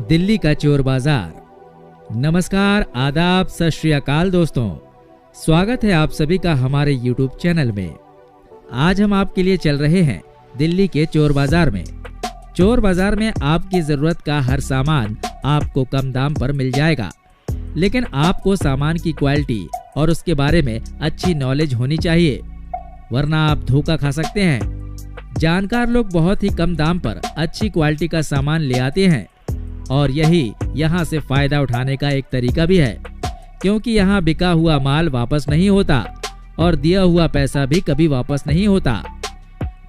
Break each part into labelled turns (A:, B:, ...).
A: दिल्ली का चोर बाजार। नमस्कार, आदाब, सत श्री अकाल दोस्तों, स्वागत है आप सभी का हमारे YouTube चैनल में। आज हम आपके लिए चल रहे हैं दिल्ली के चोर बाजार में। चोर बाजार में आपकी जरूरत का हर सामान आपको कम दाम पर मिल जाएगा, लेकिन आपको सामान की क्वालिटी और उसके बारे में अच्छी नॉलेज होनी चाहिए, वरना आप धोखा खा सकते हैं। जानकार लोग बहुत ही कम दाम पर अच्छी क्वालिटी का सामान ले आते हैं और यही यहाँ से फायदा उठाने का एक तरीका भी है, क्योंकि यहाँ बिका हुआ माल वापस नहीं होता और दिया हुआ पैसा भी कभी वापस नहीं होता।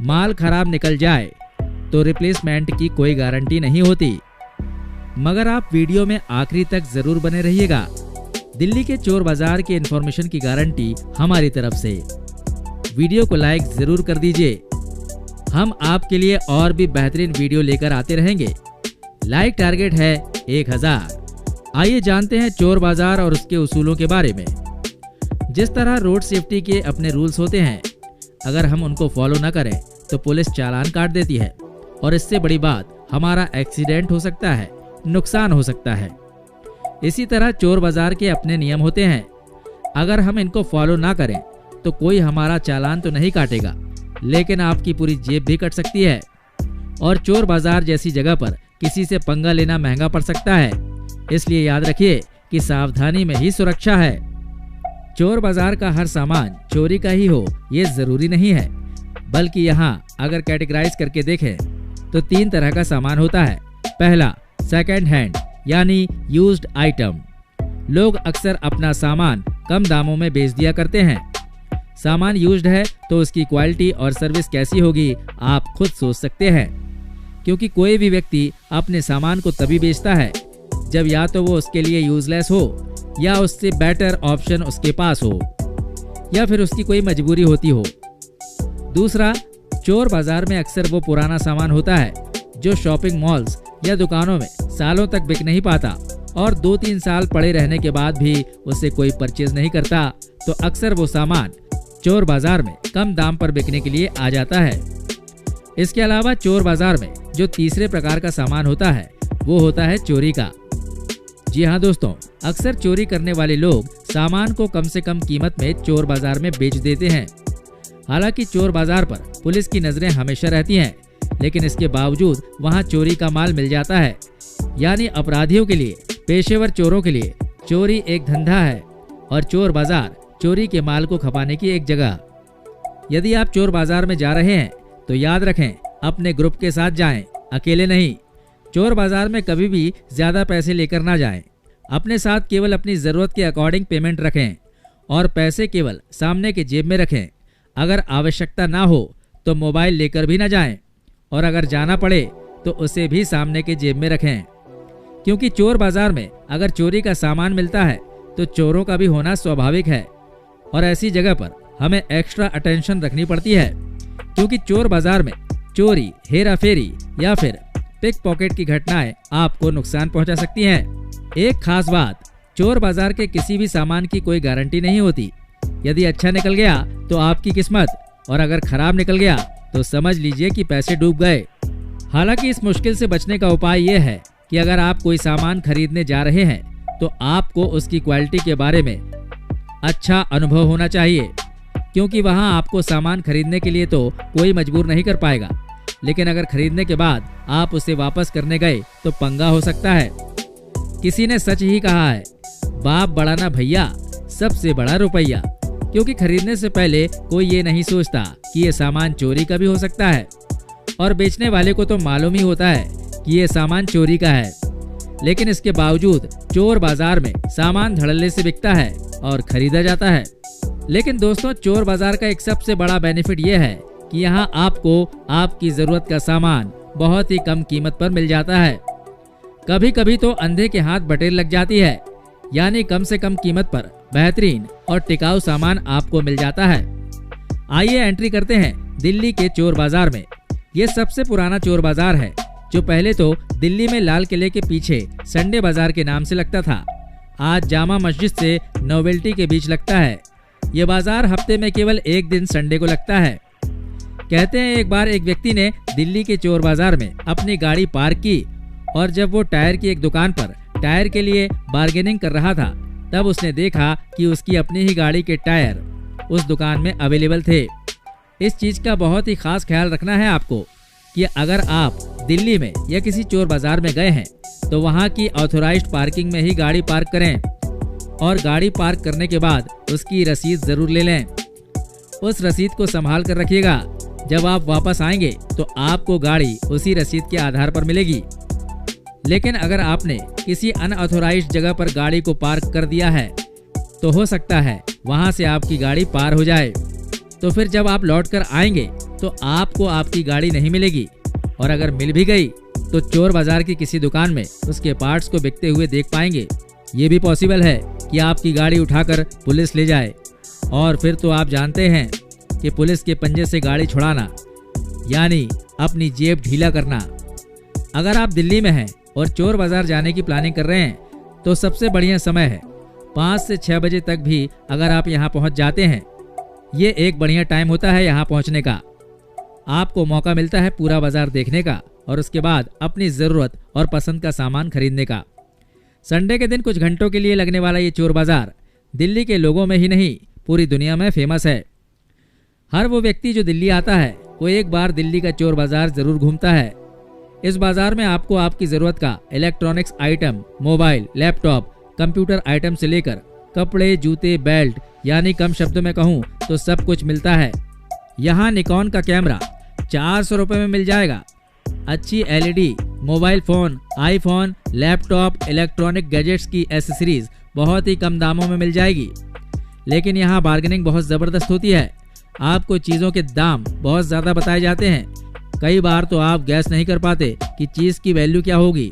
A: माल खराब निकल जाए तो रिप्लेसमेंट की कोई गारंटी नहीं होती। मगर आप वीडियो में आखिरी तक जरूर बने रहिएगा। दिल्ली के चोर बाजार के इंफॉर्मेशन की गारंटी हमारी तरफ से। वीडियो को लाइक जरूर कर दीजिए। हम आपके लिए और भी बेहतरीन वीडियो लेकर आते रहेंगे। लाइक टारगेट है 1000। आइए जानते हैं चोर बाजार और उसके उसूलों के बारे में। जिस तरह रोड सेफ्टी के अपने रूल्स होते हैं, अगर हम उनको फॉलो न करें तो पुलिस चालान काट देती है और इससे बड़ी बात हमारा एक्सीडेंट हो सकता है, नुकसान हो सकता है। इसी तरह चोर बाजार के अपने नियम होते हैं, अगर हम इनको फॉलो ना करें तो कोई हमारा चालान तो नहीं काटेगा, लेकिन आपकी पूरी जेब भी कट सकती है। और चोर बाजार जैसी जगह पर किसी से पंगा लेना महंगा पड़ सकता है, इसलिए याद रखिए कि सावधानी में ही सुरक्षा है। चोर बाजार का हर सामान चोरी का ही हो ये जरूरी नहीं है, बल्कि यहाँ अगर कैटेगराइज करके देखें तो 3 तरह का सामान होता है। पहला, सेकंड हैंड यानी यूज्ड आइटम। लोग अक्सर अपना सामान कम दामों में बेच दिया करते हैं। सामान यूज्ड है तो उसकी क्वालिटी और सर्विस कैसी होगी आप खुद सोच सकते हैं, क्योंकि कोई भी व्यक्ति अपने सामान को तभी बेचता है जब या तो वो उसके लिए यूजलेस हो या उससे बेटर ऑप्शन उसके पास हो या फिर उसकी कोई मजबूरी होती हो। दूसरा, चोर बाजार में अक्सर वो पुराना सामान होता है जो शॉपिंग मॉल्स या दुकानों में सालों तक बिक नहीं पाता और 2-3 साल पड़े रहने के बाद भी उसे कोई परचेज नहीं करता, तो अक्सर वो सामान चोर बाजार में कम दाम पर बिकने के लिए आ जाता है। इसके अलावा चोर बाजार में जो तीसरे प्रकार का सामान होता है वो होता है चोरी का। जी हाँ दोस्तों, अक्सर चोरी करने वाले लोग सामान को कम से कम कीमत में चोर बाजार में बेच देते हैं। हालांकि चोर बाजार पर पुलिस की नजरें हमेशा रहती हैं, लेकिन इसके बावजूद वहाँ चोरी का माल मिल जाता है। यानी अपराधियों के लिए, पेशेवर चोरों के लिए चोरी एक धंधा है और चोर बाजार चोरी के माल को खपाने की एक जगह। यदि आप चोर बाजार में जा रहे हैं तो याद रखें, अपने ग्रुप के साथ जाएं, अकेले नहीं। चोर बाजार में कभी भी ज्यादा पैसे लेकर ना जाएं। अपने साथ केवल अपनी जरूरत के अकॉर्डिंग पेमेंट रखें और पैसे केवल सामने के जेब में रखें। अगर आवश्यकता ना हो तो मोबाइल लेकर भी ना जाएं और अगर जाना पड़े तो उसे भी सामने के जेब में रखें, क्योंकि चोर बाजार में अगर चोरी का सामान मिलता है तो चोरों का भी होना स्वाभाविक है और ऐसी जगह पर हमें एक्स्ट्रा अटेंशन रखनी पड़ती है, क्योंकि चोर बाजार में चोरी, हेरा फेरी या फिर पिक पॉकेट की घटनाएं आपको नुकसान पहुंचा सकती हैं। एक खास बात, चोर बाजार के किसी भी सामान की कोई गारंटी नहीं होती। यदि अच्छा निकल गया तो आपकी किस्मत, और अगर खराब निकल गया तो समझ लीजिए कि पैसे डूब गए। हालांकि इस मुश्किल से बचने का उपाय ये है कि अगर आप कोई सामान खरीदने जा रहे हैं तो आपको उसकी क्वालिटी के बारे में अच्छा अनुभव होना चाहिए, क्योंकि वहां आपको सामान खरीदने के लिए तो कोई मजबूर नहीं कर पाएगा, लेकिन अगर खरीदने के बाद आप उसे वापस करने गए तो पंगा हो सकता है। किसी ने सच ही कहा है, बाप बड़ा ना भैया, सबसे बड़ा रुपया, क्योंकि खरीदने से पहले कोई ये नहीं सोचता कि ये सामान चोरी का भी हो सकता है और बेचने वाले को तो मालूम ही होता है कि ये सामान चोरी का है, लेकिन इसके बावजूद चोर बाजार में सामान धड़ल्ले से बिकता है और खरीदा जाता है। लेकिन दोस्तों, चोर बाजार का एक सबसे बड़ा बेनिफिट ये है कि यहाँ आपको आपकी जरूरत का सामान बहुत ही कम कीमत पर मिल जाता है। कभी कभी तो अंधे के हाथ बटेर लग जाती है, यानी कम से कम कीमत पर बेहतरीन और टिकाऊ सामान आपको मिल जाता है। आइए एंट्री करते हैं दिल्ली के चोर बाजार में। ये सबसे पुराना चोर बाजार है, जो पहले तो दिल्ली में लाल किले के पीछे संडे बाजार के नाम से लगता था। आज जामा मस्जिद से नोवेल्टी के बीच लगता है। ये बाजार हफ्ते में केवल एक दिन संडे को लगता है। कहते हैं एक बार एक व्यक्ति ने दिल्ली के चोर बाजार में अपनी गाड़ी पार्क की और जब वो टायर की एक दुकान पर टायर के लिए बार्गेनिंग कर रहा था, तब उसने देखा कि उसकी अपनी ही गाड़ी के टायर उस दुकान में अवेलेबल थे। इस चीज का बहुत ही खास ख्याल रखना है आपको कि अगर आप दिल्ली में या किसी चोर बाजार में गए हैं तो वहाँ की ऑथोराइज्ड पार्किंग में ही गाड़ी पार्क करें और गाड़ी पार्क करने के बाद उसकी रसीद जरूर ले लें। उस रसीद को संभाल कर रखिएगा। जब आप वापस आएंगे तो आपको गाड़ी उसी रसीद के आधार पर मिलेगी। लेकिन अगर आपने किसी अनऑथोराइज्ड जगह पर गाड़ी को पार्क कर दिया है तो हो सकता है वहां से आपकी गाड़ी पार हो जाए। तो फिर जब आप लौट कर आएंगे तो आपको आपकी गाड़ी नहीं मिलेगी, और अगर मिल भी गई तो चोर बाजार की किसी दुकान में उसके पार्ट्स को बिकते हुए देख पाएंगे। ये भी पॉसिबल है कि आपकी गाड़ी उठाकर पुलिस ले जाए, और फिर तो आप जानते हैं कि पुलिस के पंजे से गाड़ी छुड़ाना यानी अपनी जेब ढीला करना। अगर आप दिल्ली में हैं और चोर बाजार जाने की प्लानिंग कर रहे हैं तो सबसे बढ़िया समय है 5 से 6 बजे तक भी अगर आप यहाँ पहुँच जाते हैं। ये एक बढ़िया टाइम होता है यहाँ पहुँचने का। आपको मौका मिलता है पूरा बाजार देखने का और उसके बाद अपनी ज़रूरत और पसंद का सामान खरीदने का। संडे के दिन कुछ घंटों के लिए लगने वाला ये चोर बाजार दिल्ली के लोगों में ही नहीं पूरी दुनिया में फेमस है। हर वो व्यक्ति जो दिल्ली आता है वो एक बार दिल्ली का चोर बाजार जरूर घूमता है। इस बाजार में आपको आपकी जरूरत का electronics item, mobile, laptop, computer item से लेकर कपड़े, जूते, बेल्ट यानी कम शब्दों में कहूँ तो सब कुछ मिलता है। यहाँ निकॉन का कैमरा 400 रुपए में मिल जाएगा। अच्छी LED, mobile phone, iPhone, laptop, electronic gadgets की एसेसरीज बहुत ही कम दामों में मिल जाएगी। लेकिन यहाँ बार्गेनिंग बहुत ज़बरदस्त होती है। आपको चीज़ों के दाम बहुत ज़्यादा बताए जाते हैं। कई बार तो आप गैस नहीं कर पाते कि चीज़ की वैल्यू क्या होगी।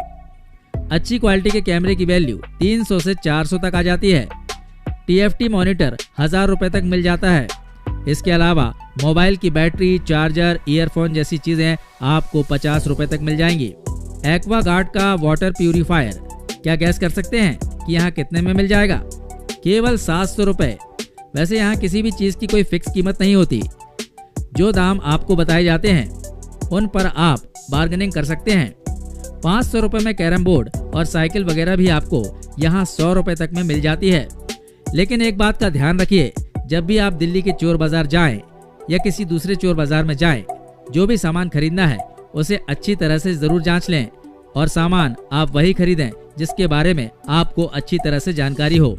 A: अच्छी क्वालिटी के कैमरे की वैल्यू 300 से 400 तक आ जाती है। TFT मॉनिटर 1000 रुपए तक मिल जाता है। इसके अलावा मोबाइल की बैटरी, चार्जर, ईयरफोन जैसी चीजें आपको 50 रुपए तक मिल जाएंगी। एक्वागार्ड का वाटर प्यूरिफायर, क्या गैस कर सकते हैं कि यहाँ कितने में मिल जाएगा? केवल 700 रुपए। वैसे यहाँ किसी भी चीज की कोई फिक्स कीमत नहीं होती। जो दाम आपको बताए जाते हैं उन पर आप बार्गेनिंग कर सकते हैं। 500 रुपए में कैरम बोर्ड और साइकिल वगैरह भी आपको यहाँ 100 रुपए तक में मिल जाती है। लेकिन एक बात का ध्यान रखिए, जब भी आप दिल्ली के चोर बाजार जाएं या किसी दूसरे चोर बाजार में जाएं, जो भी सामान खरीदना है उसे अच्छी तरह से जरूर जांच लें और सामान आप वही खरीदें जिसके बारे में आपको अच्छी तरह से जानकारी हो।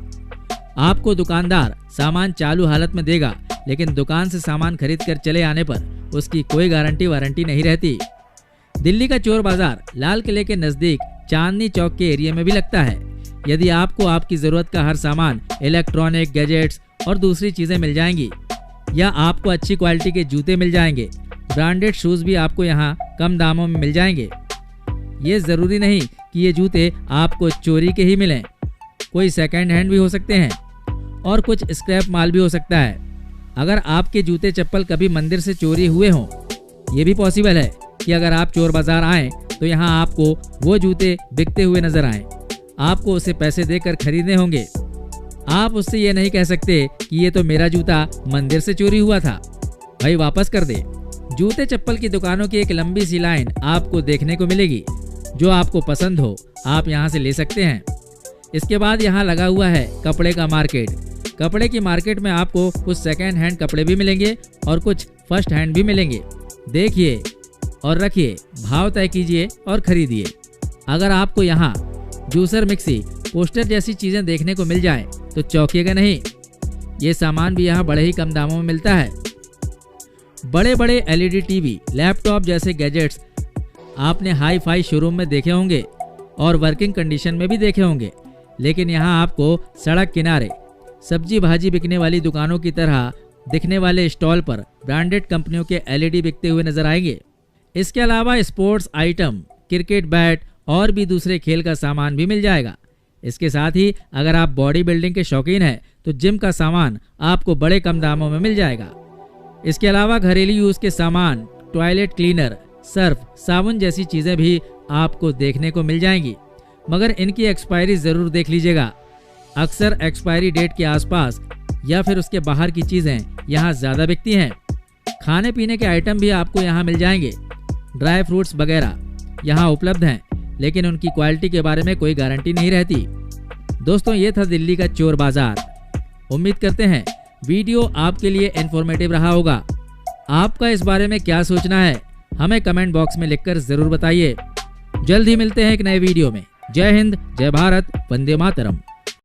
A: आपको दुकानदार सामान चालू हालत में देगा, लेकिन दुकान से सामान खरीद कर चले आने पर उसकी कोई गारंटी वारंटी नहीं रहती। दिल्ली का चोर बाजार लाल किले के नजदीक चांदनी चौक के एरिया में भी लगता है। यदि आपको आपकी जरूरत का हर सामान, इलेक्ट्रॉनिक गैजेट्स और दूसरी चीजें मिल जाएंगी, या आपको अच्छी क्वालिटी के जूते मिल जाएंगे, ब्रांडेड शूज भी आपको यहाँ कम दामों में मिल जाएंगे। ये जरूरी नहीं कि ये जूते आपको चोरी के ही मिलें, कोई सेकंड हैंड भी हो सकते हैं और कुछ स्क्रैप माल भी हो सकता है। अगर आपके जूते चप्पल कभी मंदिर से चोरी हुए हों, ये भी पॉसिबल है कि अगर आप चोर बाजार आएं तो यहाँ आपको वो जूते बिकते हुए नजर आएं। आपको उसे पैसे देकर खरीदने होंगे। आप उससे ये नहीं कह सकते कि ये तो मेरा जूता मंदिर से चोरी हुआ था, भाई वापस कर दे। जूते चप्पल की दुकानों की एक लंबी सी लाइन आपको देखने को मिलेगी। जो आपको पसंद हो आप यहाँ से ले सकते हैं। इसके बाद यहाँ लगा हुआ है कपड़े का मार्केट। कपड़े की मार्केट में आपको कुछ सेकेंड हैंड कपड़े भी मिलेंगे और कुछ फर्स्ट हैंड भी मिलेंगे। देखिए और रखिए, भाव तय कीजिए और खरीदिए। अगर आपको यहाँ जूसर, मिक्सी, पोस्टर जैसी चीजें देखने को मिल जाएं तो चौंकिएगा नहीं। ये सामान भी यहाँ बड़े ही कम दामों में मिलता है। बड़े बड़े LED टीवी, लैपटॉप जैसे गैजेट्स आपने हाई फाई शोरूम में देखे होंगे और वर्किंग कंडीशन में भी देखे होंगे, लेकिन यहाँ आपको सड़क किनारे सब्जी भाजी बिकने वाली दुकानों की तरह दिखने वाले स्टॉल पर ब्रांडेड कंपनियों के LED बिकते हुए नजर आएंगे। इसके अलावा स्पोर्ट्स आइटम, क्रिकेट बैट और भी दूसरे खेल का सामान भी मिल जाएगा। इसके साथ ही अगर आप बॉडी बिल्डिंग के शौकीन हैं तो जिम का सामान आपको बड़े कम दामों में मिल जाएगा। इसके अलावा घरेलू यूज के सामान, टॉयलेट क्लीनर, सर्फ, साबुन जैसी चीजें भी आपको देखने को मिल जाएंगी, मगर इनकी एक्सपायरी जरूर देख लीजिएगा। अक्सर एक्सपायरी डेट के आसपास या फिर उसके बाहर की चीजें यहाँ ज्यादा बिकती हैं। खाने पीने के आइटम भी आपको यहाँ मिल जाएंगे। ड्राई फ्रूट्स वगैरह यहाँ उपलब्ध हैं, लेकिन उनकी क्वालिटी के बारे में कोई गारंटी नहीं रहती। दोस्तों, ये था दिल्ली का चोर बाजार। उम्मीद करते हैं वीडियो आपके लिए इन्फॉर्मेटिव रहा होगा। आपका इस बारे में क्या सोचना है, हमें कमेंट बॉक्स में लिखकर जरूर बताइए। जल्द ही मिलते हैं एक नए वीडियो में। जय हिंद, जय भारत, वंदे मातरम।